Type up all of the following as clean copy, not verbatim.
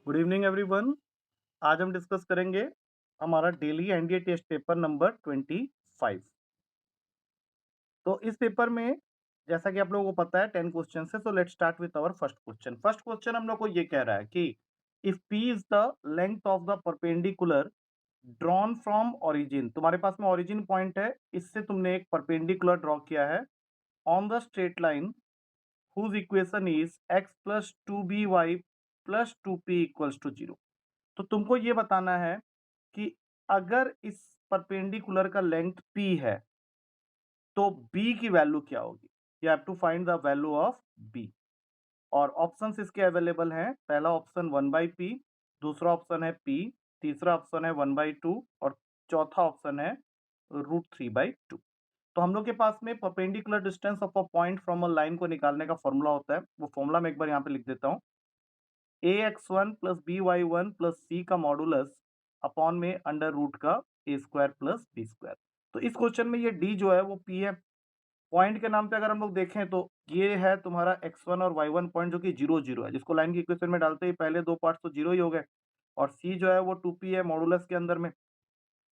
Good evening everyone. आज हम discuss करेंगे हमारा daily NDA test paper number 25। तो इस पेपर में जैसा कि आप लोगों को पता है 10 क्वेश्चन है। So let's start with our first question हम लोग को ये कह रहा है कि if P is the length of the perpendicular drawn from origin, तुम्हारे पास में ओरिजिन पॉइंट है, इससे तुमने एक परपेंडिकुलर ड्रॉ किया है on the straight line whose equation is x plus two B Y plus two P equals to zero. तो तुमको ये बताना है कि अगर इस परपेंडिकुलर का लेंथ p है तो b की वैल्यू क्या होगी। You have to find the value of b। और ऑप्शंस इसके अवेलेबल हैं। पहला ऑप्शन 1/p, दूसरा ऑप्शन है p, तीसरा ऑप्शन है 1/2 और चौथा ऑप्शन है √3/2। तो हम लोग के पास में perpendicular distance of a point from a line को निकालने का फॉर्मूला होता है। वो फॉर्मूला मैं एक बार यहाँ पे लिख देता हूँ। ax1 plus by1 plus c का मॉडुलस अपॉन में अंडर रूट का a square plus b square. तो इस क्वेश्चन में ये d जो है वो p है। पॉइंट के नाम पे अगर हम लोग देखें तो ये है तुम्हारा x1 और y1 पॉइंट जो कि 0 0 है, जिसको लाइन की इक्वेशन में डालते ही पहले दो पार्ट तो जीरो ही हो गए। और c जो है वो 2p है मॉडुलस के अंदर में।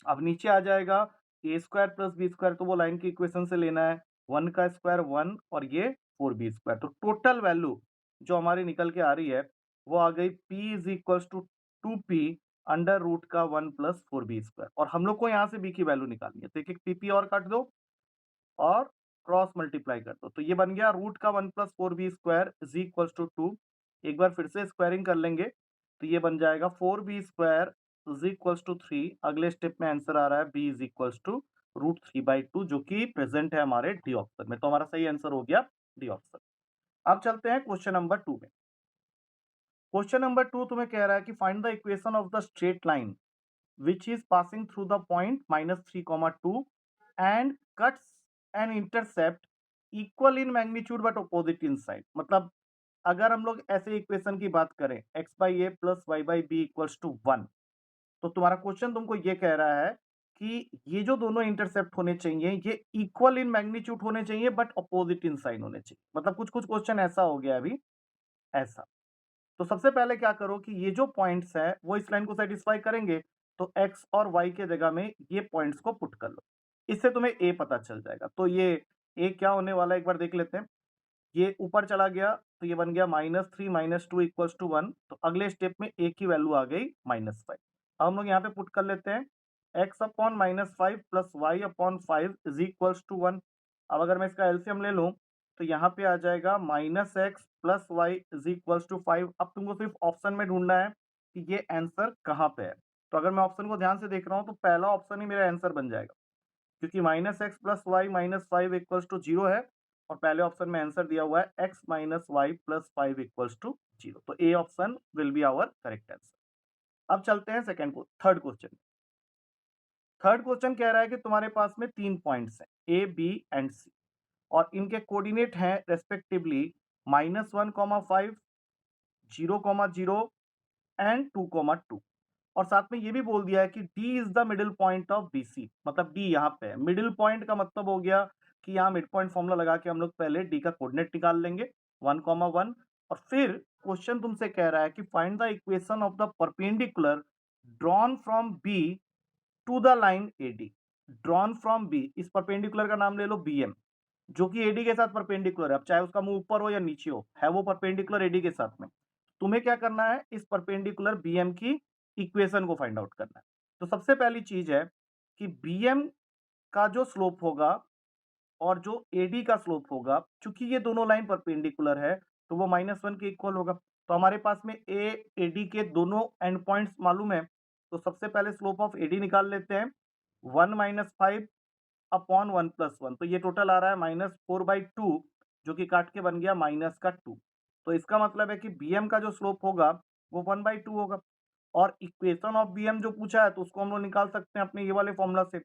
अब नीचे आ जाएगा ए स्क्वायर प्लस बी स्क्वायर, तो वो लाइन की इक्वेशन से लेना है। 1 का स्क्वायर 1 और ये 4b स्क्वायर। तो टोटल वैल्यू जो हमारी निकल के आ रही है वो आ गई p is equals to 2p under root का 1 प्लस 4b स्क्वायर। और हम लोग को यहाँ से b की वैल्यू निकालनी है, तो एक एक pp और काट दो और क्रॉस मल्टीप्लाई कर दो। तो ये बन गया रूट का 1 plus 4b square is equals to 2। एक बार फिर से स्क्वायरिंग कर लेंगे तो ये बन जाएगा 4b square is equals to 3। अगले स्टेप में आंसर आ रहा है b इज इक्वल्स टू √3/2, जो कि प्रेजेंट है हमारे डी ऑप्शन में। तो हमारा सही आंसर हो गया डी ऑप्शन। अब चलते हैं क्वेश्चन नंबर 2 में। क्वेश्चन नंबर 2 तुम्हें कह रहा है कि find the equation of the straight line which is passing through the point -3, 2 and cuts an intercept equal in magnitude but opposite in side। मतलब अगर हम लोग ऐसे इक्वेशन की बात करें x/a plus y/b equals to 1, तो तुम्हारा क्वेश्चन तुमको ये कह रहा है कि ये जो दोनों इंटरसेप्ट होने चाहिए ये इक्वल इन मैग्नीट्यूड होने चाहिए बट अपोजिट इन साइन होने चाहिए। मतलब कुछ कुछ क्वेश्चन ऐसा हो गया अभी ऐसा। तो सबसे पहले क्या करो कि ये जो पॉइंट्स है वो इस लाइन को सेटिस्फाई करेंगे, तो x और y के जगह में ये पॉइंट्स को पुट कर लो। इससे तुम्हें a पता चल जाएगा। तो ये a क्या होने वाला है एक बार देख लेते हैं। ये ऊपर चला गया तो ये बन गया -3 -2 इक्वल्स टू 1। तो अगले स्टेप में a की वैल्यू आ गई -5। अब हम लोग यहाँ पे पुट कर लेते हैं x upon -5 plus y upon 5 is equals to 1। अब अगर मैं इसका एलसीएम ले लूं तो यहाँ पे आ जाएगा -x plus Y is equals to 5। अब तुमको सिर्फ ऑप्शन में ढूंढना है कि ये आंसर कहाँ पे है। तो अगर मैं ऑप्शन को ध्यान से देख रहा हूँ तो पहला ऑप्शन ही मेरा आंसर बन जाएगा, क्योंकि -x plus Y -5 equals to 0 है और पहले ऑप्शन में आंसर दिया हुआ है x minus Y plus 5 equals to 0। तो A option will be our correct answer. अब चलते हैं सेकंड को थर्ड क्वेश्चन। थर्ड क्वेश्चन कह रहा है कि तुम्हारे पास में 3 पॉइंट्स हैं ए बी एंड सी और इनके कोऑर्डिनेट हैं रेस्पेक्टिवली -1, 5, 0, 0 एंड 2, 2। और साथ में ये भी बोल दिया है कि D is the middle point of BC। मतलब D यहाँ पे है। मिडिल पॉइंट का मतलब हो गया कि यहाँ मिड पॉइंट फॉर्मूला लगा के हम लोग पहले D का कोऑर्डिनेट निकाल लेंगे 1, 1। और फिर क्वेश्चन तुमसे कह रहा है कि find the equation of the perpendicular drawn from B to the line AD। Drawn from B, इस परपेंडिकुलर का नाम ले लो BM, जो कि एडी के साथ परपेंडिकुलर है। अब चाहे उसका मुंह ऊपर हो या नीचे हो, है वो परपेंडिकुलर एडी के साथ में। तुम्हें क्या करना है, इस परपेंडिकुलर बीएम की इक्वेशन को फाइंड आउट करना है। तो सबसे पहली चीज है कि बीएम का जो स्लोप होगा और जो एडी का स्लोप होगा, चूंकि ये दोनों लाइन परपेंडिकुलर है तो वो -1 के इक्वल होगा। तो हमारे पास में ए एडी के दोनों एंड पॉइंट्स मालूम है। तो सबसे पहले स्लोप ऑफ एडी निकाल लेते हैं 1 - 5 अपॉन 1 + 1। तो ये टोटल आ रहा है -4/2, जो कि काट के बन गया -2। तो इसका मतलब है कि बीएम का जो स्लोप होगा वो 1/2 होगा। और इक्वेशन ऑफ बीएम जो पूछा है तो उसको हम लोग निकाल सकते हैं अपने ये वाले फॉर्मूला से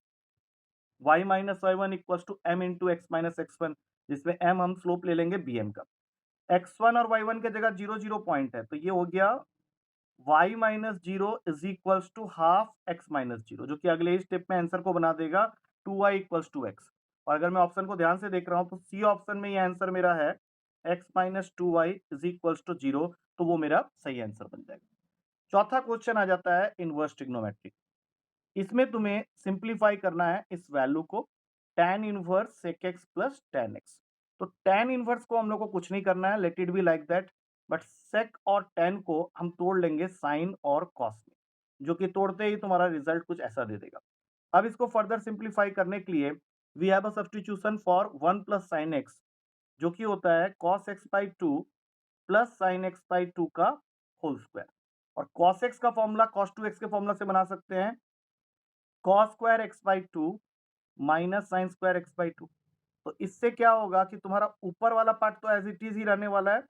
y minus Y one equal to m into X minus X one, जिसमें m हम स्लोप ले लेंगे बीएम का। x1 और y1 के जगह 0 0 पॉइंट है तो ये हो गया y minus zero is equals to half X minus zero, जो कि अगले ही स्टेप में आंसर को बना देगा 2y इक्वल्स टू एक्स। और अगर मैं ऑप्शन को ध्यान से देख रहा हूं तो सी ऑप्शन में ये आंसर मेरा है x minus 2y is equals to 0। तो वो मेरा सही आंसर बन जाएगा। चौथा क्वेश्चन आ जाता है इनवर्स ट्रिग्नोमेट्री। इसमें तुम्हें सिंप्लीफाई करना है इस वैल्यू को tan inverse sec x plus tan x। तो tan इनवर्स को हम लोग को कुछ नहीं करना है, let it be like that, but sec और tan को हम तोड़ लेंगे sin और cos में, जो कि तोड़ते ही तुम्हारा रिजल्ट कुछ ऐसा दे देगा। अब इसको फर्दर सिंप्लीफाई करने के लिए we have a substitution for 1 plus sine X, जो कि होता है cos x by 2 plus sine x by 2 का होल स्क्वायर। और cos x का फॉर्मूला cos 2x के फॉर्मूला से बना सकते हैं cos square x by 2 minus sine square x by 2। तो इससे क्या होगा कि तुम्हारा ऊपर वाला पार्ट तो एज इट इज ही रहने वाला है,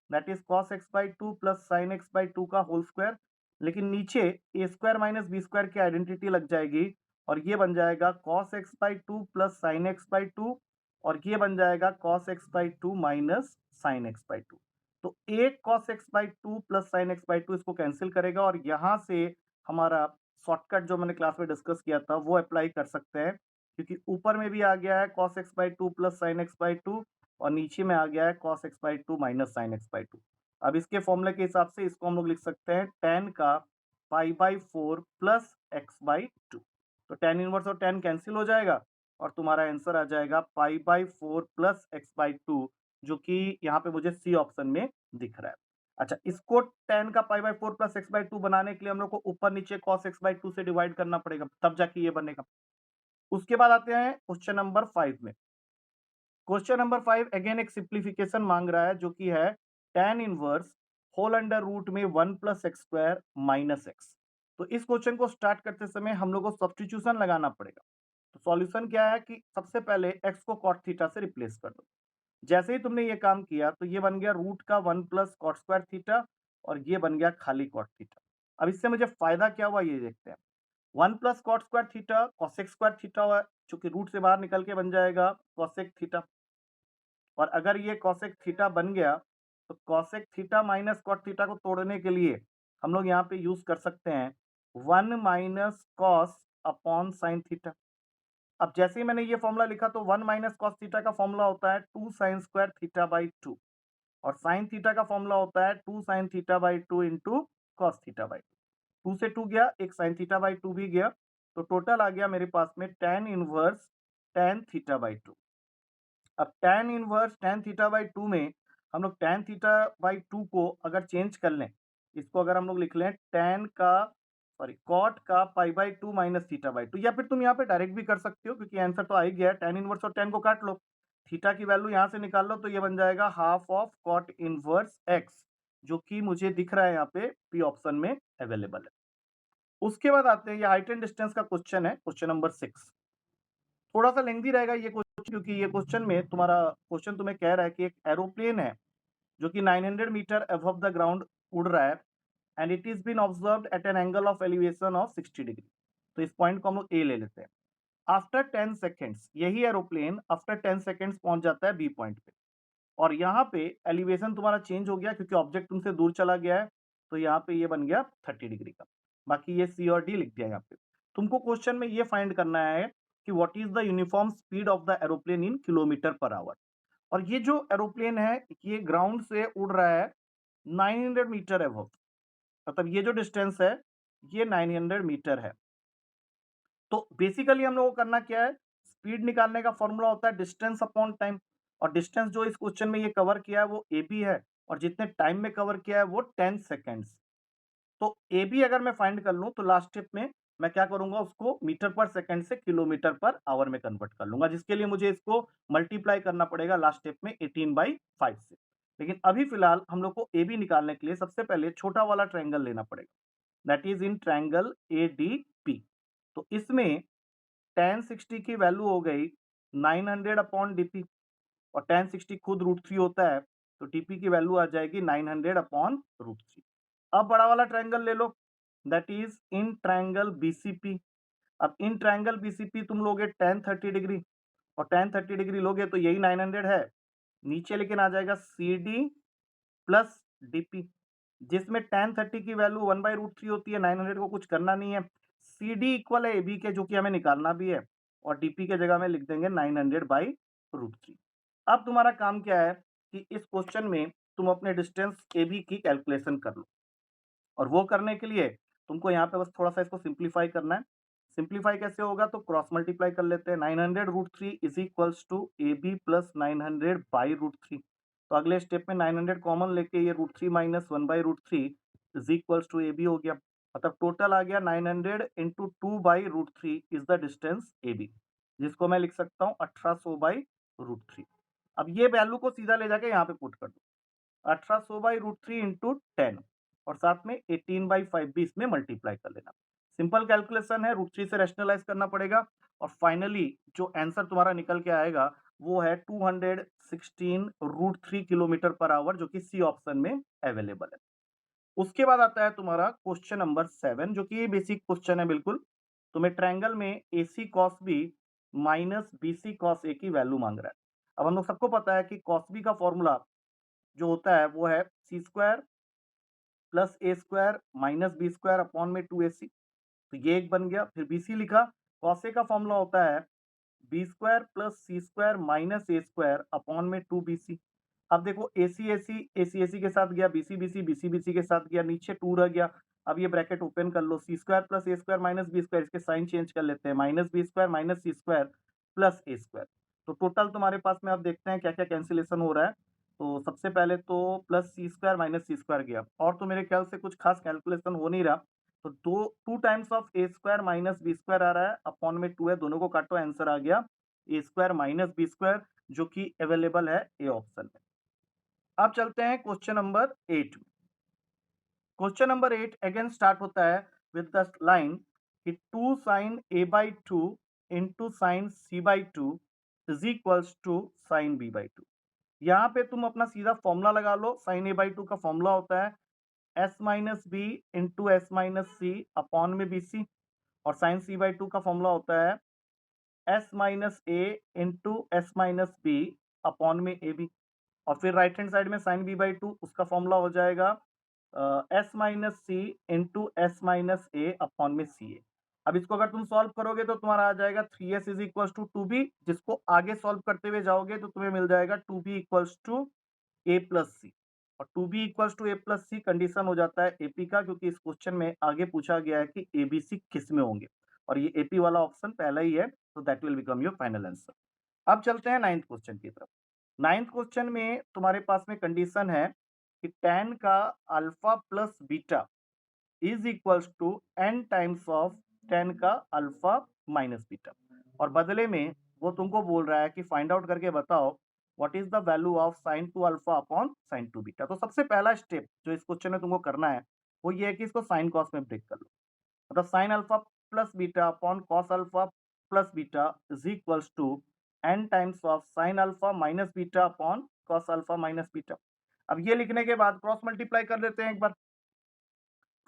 that is cos x by 2 plus sine x by 2 का होल स्क्वायर, लेकिन नीचे A square minus B square की आइडेंटिटी लग जाएगी और ये बन जाएगा cos x by 2 plus sine x by 2, और ये बन जाएगा cos x by 2 minus sine x by 2। तो एक cos x by 2 plus sine x by 2 इसको कैंसिल करेगा, और यहाँ से हमारा शॉर्टकट जो मैंने क्लास में डिस्कस किया था वो अप्लाई कर सकते हैं, क्योंकि ऊपर में भी आ गया है cos x by 2 plus sine x by 2, और नीचे में आ गया है cos x by 2 minus sine x by 2। अब इसके फॉर्मूले के हिसाब से इसको हम लोग लिख सकते हैं tan का pi by 4 plus x by 2। तो tan इनवर्स और tan कैंसिल हो जाएगा और तुम्हारा आंसर आ जाएगा pi by 4 plus x by 2, जो कि यहाँ पे मुझे सी ऑप्शन में दिख रहा है। अच्छा, इसको tan का pi by 4 plus x by 2 बनाने के लिए हम लोग को ऊपर नीचे cos x बाई 2 से डिवाइड करना पड़ेगा, तब जाके ये बनेगा। उसके बाद आते हैं क्वेश्चन नंबर 5 में। क्वेश्चन नंबर 5 अगेन एक सिंप्लीफिकेशन मांग रहा है, जो कि है tan inverse whole under root में 1 plus X square minus X. तो इस क्वेश्चन को स्टार्ट करते समय हम लोग को सब्स्टिट्यूशन लगाना पड़ेगा। तो सॉल्यूशन क्या है कि सबसे पहले x को cot थीटा से रिप्लेस कर दो। जैसे ही तुमने ये काम किया तो ये बन गया रूट का 1 प्लस कॉट स्क्वायर थीटा, और ये बन गया खाली कॉट थीटा। अब इससे मुझे फायदा क्या हुआ ये देखते हैं। 1 plus cot square theta cosec square theta हुआ, चूंकि रूट से बाहर निकल के बन जाएगा कॉसेक थीटा, और अगर ये कॉसेक थीटा बन गया तो cosec theta minus cot theta को तोड़ने के लिए हम लोग यहाँ पे यूज कर सकते हैं 1 minus cos upon sine theta. अब जैसे ही मैंने ये फॉर्मूला लिखा तो 1 माइनस कॉस थीटा का फॉर्मूला होता है 2 साइन स्क्वायर थीटा बाई 2, और साइन थीटा का फॉर्मूला होता है 2 sine theta by 2 into cos theta by 2। 2 से 2 गया, एक साइन थीटा बाई 2 भी गया, तो टोटल आ गया मेरे पास में tan inverse tan theta by 2। अब tan inverse tan theta by 2 में हम लोग tan थीटा बाई 2 को अगर चेंज कर लें, इसको अगर हम लोग लिख लें tan का सॉरी cot का pi by 2 minus theta by 2, या फिर तुम यहाँ पे डायरेक्ट भी कर सकते हो क्योंकि आंसर तो आ ही गया है। tan इनवर्स और tan को काट लो, थीटा की वैल्यू यहाँ से निकाल लो, तो ये बन जाएगा half of cot inverse x, जो कि मुझे दिख रहा है यहाँ पे पी ऑप्शन में अवेलेबल है। उसके बाद आते हैं, ये हाइट एंड डिस्टेंस का क्वेश्चन है, क्वेश्चन नंबर 6। थोड़ा सा लेंथी रहेगा ये क्वेश्चन, क्योंकि ये क्वेश्चन में तुम्हारा क्वेश्चन तुम्हें कह रहा है कि एक एरोप्लेन है जो कि 900 मीटर अबव द ग्राउंड उड़ रहा है, and it is been observed at an angle of elevation of 60 degree. तो इस पॉइंट को हम लोग ए ले लेते हैं। आफ्टर 10 सेकेंड्स यही एरोप्लेन आफ्टर 10 सेकेंड्स पहुंच जाता है बी पॉइंट पे, और यहाँ पे एलिवेशन तुम्हारा चेंज हो गया क्योंकि ऑब्जेक्ट तुमसे दूर चला गया है, तो यहाँ पे ये बन गया 30 डिग्री का। बाकी ये सी और डी लिख दिया यहाँ पे। तुमको क्वेश्चन में ये फाइंड करना है कि what is the uniform speed of the aeroplane in kilometre per hour. और ये जो एरोप्लेन है ये ग्राउंड से उड़ रहा है 900 मीटर अबव, मतलब ये जो डिस्टेंस है ये 900 मीटर है। तो बेसिकली हम लोगों को करना क्या है, स्पीड निकालने का फॉर्मूला होता है डिस्टेंस अपॉन टाइम, और डिस्टेंस जो इस क्वेश्चन में ये कवर किया है वो ए बी है, और जितने टाइम में कवर किया है वो 10 सेकेंड्स। तो ए बी अगर मैं फाइंड कर लूं तो लास्ट स्टेप में मैं क्या करूंगा, उसको मीटर पर सेकंड से किलोमीटर पर आवर में कन्वर्ट कर लूंगा, जिसके लिए मुझे इसको मल्टीप्लाई करना पड़ेगा लास्ट स्टेप में 18/5 से। लेकिन अभी फिलहाल हम लोग को ए बी निकालने के लिए सबसे पहले छोटा वाला ट्रायंगल लेना पड़ेगा, that is in triangle A D P. तो इसमें tan 60 की वैल्यू हो गई 900 अपॉन डीपी, और tan 60 खुद √3 होता है, तो डीपी की वैल्यू आ जाएगी 900 अपॉन √3। अब बड़ा वाला ट्रायंगल ले लो, that is in triangle BCP. अब इन ट्रायंगल बीसीपी तुम लोगे tan 30 डिग्री, और tan 30 डिग्री लोगे तो यही 900 है, नीचे लेकिन आ जाएगा सी डी प्लस डीपी, जिसमें tan 30 की वैल्यू 1/√3 होती है, 900 को कुछ करना नहीं है। सी डी इक्वल है ए बी के, जो कि हमें निकालना भी है, और डीपी के जगह में लिख देंगे 900/√3। अब तुम्हारा काम क्या है कि इस क्वेश्चन में तुम अपने डिस्टेंस ए बी की कैलकुलेशन कर लो। और वो करने के लिए तुमको यहाँ पे बस थोड़ा-सा इसको सिम्प्लीफाई करना है। सिम्प्लीफाई कैसे होगा? तो क्रॉस मल्टीप्लाई कर लेते हैं। 900√3 is equals to AB plus 900/√3। तो अगले स्टेप में 900 कॉमन लेके ये √3 minus 1/√3 is equals to AB हो गया। मतलब टोटल आ गया 900 into 2/√3 is the distance AB, जिसको मैं लिख सकता हूँ 1800/√3। अब ये वैल्यू को सीधा ले जाके यहाँ पे पुट कर दो। 1800/√3 इंटू 10 और साथ में 18/5 भी इसमें मल्टीप्लाई कर लेना। सिंपल कैलकुलेशन है, √3 से रैशनलाइज करना पड़ेगा और फाइनली जो आंसर तुम्हारा निकल के आएगा वो है 216√3 किलोमीटर पर आवर, जो कि सी ऑप्शन में अवेलेबल है। उसके बाद आता है तुम्हारा क्वेश्चन नंबर 7, जो कि बेसिक क्वेश्चन है बिल्कुल। तुम्हें ट्रायंगल में AC cos B minus BC cos A की वैल्यू मांग रहा है। अब हम लोग सबको पता है कि cos B का फॉर्मूला जो होता है वो है c square plus a square minus B square upon में 2AC। तो ये एक बन गया। फिर BC लिखा, cos A का फॉर्मूला होता है बी स्क्वायर प्लस सी स्क्वायर माइनस ए स्क्वायर अपॉन में 2BC। अब देखो AC के साथ गया, BC BC के साथ गया, नीचे 2 रह गया। अब ये ब्रैकेट ओपन कर लो, सी square plus a square minus B square, इसके साइन चेंज कर लेते हैं, minus B square minus C square plus a square. तो टोटल तुम्हारे पास में अब देखते हैं क्या क्या कैंसिलेशन हो रहा है। तो सबसे पहले तो प्लस सी स्क्वायर माइनस सी स्क्वायर गया, और तो मेरे ख्याल से कुछ खास कैलकुलेशन हो नहीं रहा। तो two times of a square minus B square आ रहा है, अपॉन में 2 है, दोनों को काटो, आंसर आ गया ए स्क्वायर माइनस बी स्क्वायर, जो कि अवेलेबल है ए ऑप्शन में। अब चलते हैं क्वेश्चन नंबर 8 में। क्वेश्चन नंबर 8 अगेन स्टार्ट होता है विद द लाइन कि 2 sin A/2 into sine C/2 is equals to sine B/2। यहाँ पे तुम अपना सीधा फॉर्मूला लगा लो। साइन A/2 का फॉर्मूला होता है S minus b into s minus c upon में BC, और साइन C/2 का फॉर्मूला होता है s minus a into s minus b upon में AB। और फिर राइट हैंड साइड में साइन B/2, उसका फॉर्मूला हो जाएगा s minus c into s minus a upon में CA। अब इसको अगर तुम सॉल्व करोगे तो तुम्हारा आ जाएगा 3s is equals to 2b, जिसको आगे सॉल्व करते हुए जाओगे तो तुम्हें मिल जाएगा 2b equals to a plus c. और 2b equals to a plus c condition हो जाता है AP का, क्योंकि इस क्वेश्चन में आगे पूछा गया है कि ABC किस में होंगे, और ये AP वाला ऑप्शन पहला ही है, तो that will become your final answer. अब चलते हैं 9th क्वेश्चन की तरफ। 9th क्वेश्चन में तुम्हारे पास में कंडीशन है कि tan का alpha plus beta is equals to n times of tan का अल्फा माइनस बीटा, और बदले में वो तुमको बोल रहा है कि फाइंड आउट करके बताओ what is the value of sin 2 alpha upon sin 2 beta. तो सबसे पहला स्टेप जो इस क्वेश्चन में तुमको करना है वो ये है कि इसको साइन कॉस में ब्रेक कर लो। मतलब sine alpha plus beta upon cos alpha plus beta is equals to n times of sine alpha minus beta upon cos alpha minus beta. अब ये लिखने के बाद क्रॉस मल्टीप्लाई कर लेते हैं एक बार।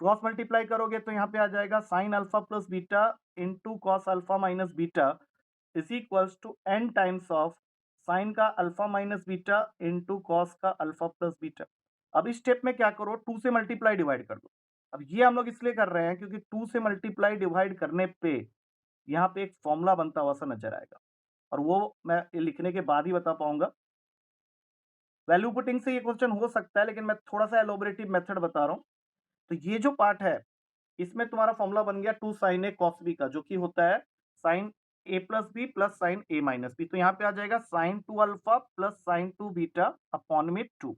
क्रॉस मल्टीप्लाई करोगे तो यहाँ पे आ जाएगा sine alpha plus beta into cos alpha minus beta is equals to n times of sine का alpha minus beta into cos का अल्फा प्लस बीटा। अब इस स्टेप में क्या करो, 2 से मल्टीप्लाई डिवाइड कर दो। अब ये हम लोग इसलिए कर रहे हैं क्योंकि 2 से मल्टीप्लाई डिवाइड करने पे यहाँ पे एक फॉर्मूला बनता हुआ सा नजर आएगा, और वो मैं ये लिखने के बाद ही बता पाऊंगा। वैल्यू पुटिंग से ये क्वेश्चन हो सकता है, लेकिन मैं थोड़ा सा एलोबरेटिव मेथड बता रहा हूँ। तो ये जो पार्ट है इसमें तुम्हारा फॉर्मूला बन गया 2 sin A cos B का, जो कि होता है sine A plus B plus sine A minus B. तो यहाँ पे आ जाएगा sine 2 alpha plus sine 2 beta upon में 2,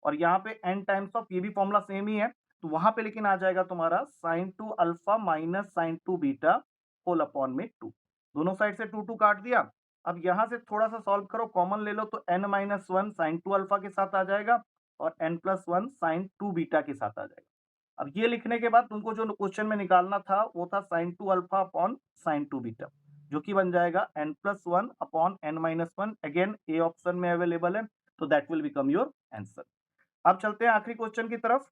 और यहाँ पे n टाइम्स ऑफ, ये भी फॉर्मूला सेम ही है, तो वहां पे लेकिन आ जाएगा तुम्हारा sine 2 alpha minus sine 2 beta whole upon में 2। दोनों साइड से 2 काट दिया। अब यहाँ से थोड़ा सा सॉल्व करो, कॉमन ले लो, तो n minus one sine 2 alpha के साथ आ जाएगा और n plus one sine 2 beta के साथ आ जाएगा। अब ये लिखने के बाद तुमको जो क्वेश्चन में निकालना था वो था sine 2 alpha upon sine 2 beta, जो कि बन जाएगा n plus one upon n minus one. Again A option में अवेलेबल है, तो that will become your answer. अब चलते हैं आखिरी क्वेश्चन की तरफ।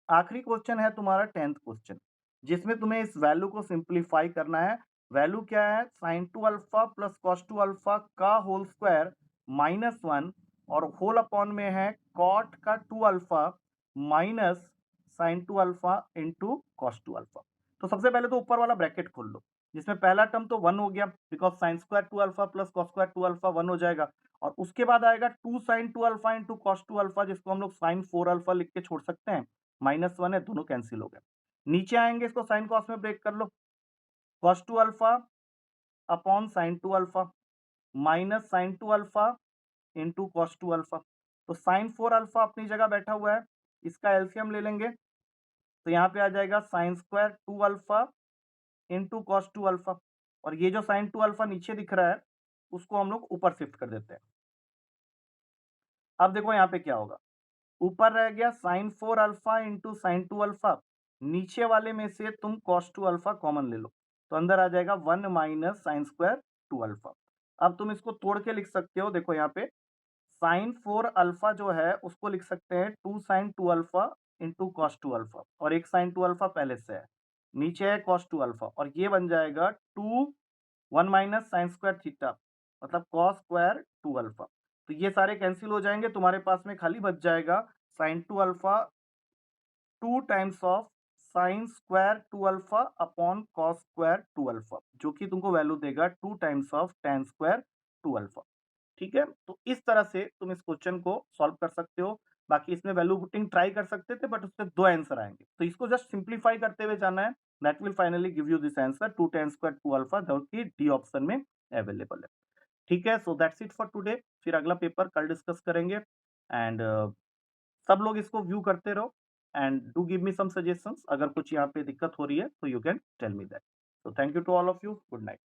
आखिरी क्वेश्चन है तुम्हारा 10th क्वेश्चन, जिसमें तुम्हें इस वैल्यू को सिंप्लीफाई करना है। वैल्यू क्या है, sine 2 alpha plus cos 2 alpha का होल स्क्वायर माइनस वन, और होल अपॉन में है कॉट का 2 alpha minus sine 2 alpha into cos 2 alpha. तो सबसे पहले तो ऊपर वाला ब्रैकेट खोल लो, जिसमें पहला टर्म तो 1 हो गया, because sine square 2 alpha plus cos square 2 alpha 1 हो जाएगा। और उसके बाद आएगा 2 sine 2 alpha into cos 2 alpha, जिसको हम लोग साइन 4 अल्फा लिख के छोड़ सकते हैं। -1 है, दोनों कैंसिल हो गए। नीचे आएँगे, इसको साइन कॉस में ब्रेक कर लो। Cos 2 alpha upon sine 2 alpha minus sine 2 alpha into cos 2 alpha. तो साइन 4 अल्फा अपनी जगह बैठा हुआ है, इसका एलसीएम ले लेंगे, तो यहाँ पे आ जाएगा sign square 2 alpha into cos 2 alpha, और ये जो साइन 2 अल्फा नीचे दिख रहा है, उसको हम लोग ऊपर शिफ्ट कर देते हैं। अब देखो यहाँ पे क्या होगा, ऊपर रह गया sine 4 alpha into sine 2 alpha, नीचे वाले में से तुम कॉस 2 अल्फा कॉमन ले लो, तो अंदर आ जाएगा 1 माइनस साइन स्क्वायर 2 अल्फा। अब तुम इसको तोड़ के लिख सकते हो, देखो यहाँ पे साइन 4 अल्फा जो है उसको लिख सकते हैं 2 sine 2 alpha into cos 2 alpha, और एक साइन 2 अल्फा पहले से है, नीचे है कॉस 2 अल्फा, और ये बन जाएगा 2 1 माइनस साइन स्क्वायर थीटा, मतलब कॉस स्क्वायर 2 अल्फा। तो ये सारे कैंसिल हो जाएंगे, तुम्हारे पास में खाली बच जाएगा sine 2 alpha 2 times of sine square 2 alpha upon cos square 2 alpha, जो कि तुमको वैल्यू देगा 2 times of tan square 2 alpha. ठीक है, तो इस तरह से तुम इस क्वेश्चन को सॉल्व कर सकते हो। बाकी इसमें वैल्यू पुटिंग ट्राई कर सकते थे, बट उसके 2 आंसर आएँगे। तो इसको जस्ट सिंप्लीफाई करते हुए जाना है, that will finally give you this answer 2 tan square 2 alpha, जो कि डी ऑप्शन में अवेलेबल है। ठीक है, so that's it for today. फिर अगला पेपर कल डिस्कस करेंगे, एंड सब लोग इसको व्यू करते रहो, and do give me some suggestions. अगर कुछ यहाँ पे दिक्कत हो रही है तो you can tell me that. So thank you to all of you, good night.